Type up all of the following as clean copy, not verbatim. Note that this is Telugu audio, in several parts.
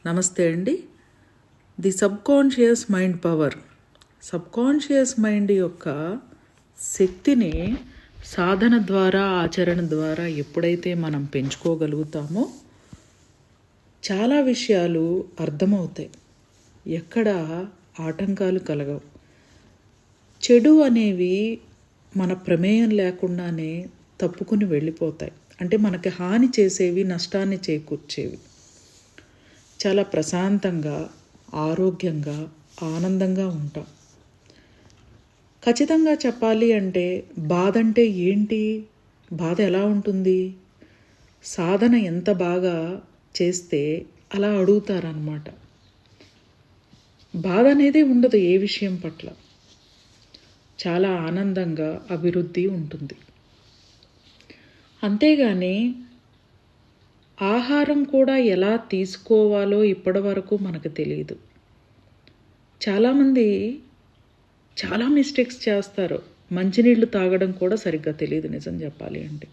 నమస్తే అండి. The subconscious mind power. Subconscious mind యొక్క శక్తిని సాధన ద్వారా, ఆచరణ ద్వారా ఎప్పుడైతే మనం పెంచుకోగలుగుతామో చాలా విషయాలు అర్థమవుతాయి. ఎక్కడ ఆటంకాలు కలగవు. చెడు అనేవి మన ప్రమేయం లేకుండానే తప్పుకుని వెళ్ళిపోతాయి. అంటే మనకి హాని చేసేవి, నష్టాన్ని చేకూర్చేవి. చాలా ప్రశాంతంగా, ఆరోగ్యంగా, ఆనందంగా ఉంటాం. ఖచ్చితంగా చెప్పాలి అంటే బాధ అంటే ఏంటి, బాధ ఎలా ఉంటుంది, సాధన ఎంత బాగా చేస్తే అలా అడుగుతారనమాట. బాధ అనేది ఉండదు ఏ విషయం పట్ల. చాలా ఆనందంగా అభివృద్ధి ఉంటుంది. అంతేగాని ఆహారం కూడా ఎలా తీసుకోవాలో ఇప్పటివరకు మనకు తెలియదు. చాలామంది చాలా మిస్టేక్స్ చేస్తారు. మంచినీళ్ళు తాగడం కూడా సరిగ్గా తెలియదు నిజం చెప్పాలి అంటే.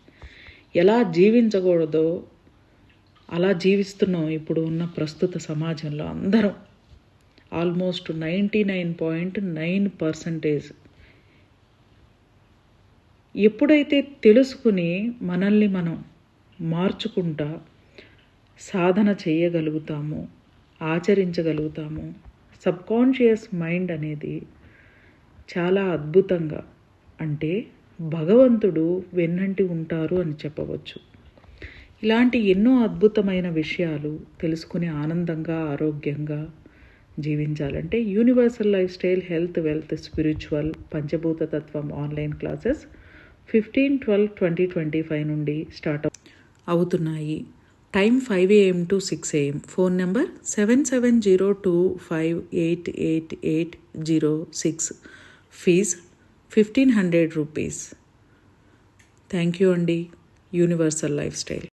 ఎలా జీవించకూడదో అలా జీవిస్తున్నాం ఇప్పుడు ఉన్న ప్రస్తుత సమాజంలో అందరం. ఆల్మోస్ట్ 99.9%. ఎప్పుడైతే తెలుసుకుని మనల్ని మనం మార్చుకుంటా సాధన చేయగలుగుతామో, ఆచరించగలుగుతామో, సబ్కాన్షియస్ మైండ్ అనేది చాలా అద్భుతంగా, అంటే భగవంతుడు వెన్నంటి ఉంటారు అని చెప్పవచ్చు. ఇలాంటి ఎన్నో అద్భుతమైన విషయాలు తెలుసుకుని ఆనందంగా, ఆరోగ్యంగా జీవించాలంటే universal lifestyle health, wealth, spiritual, పంచభూత తత్వం ఆన్లైన్ క్లాసెస్ 15/12/2025 నుండి స్టార్ట్ అవుతున్నాయి. Time 5 AM to 6 AM. Phone number 7702588806. Fees 1500 rupees. Thank you అండి. Universal life style.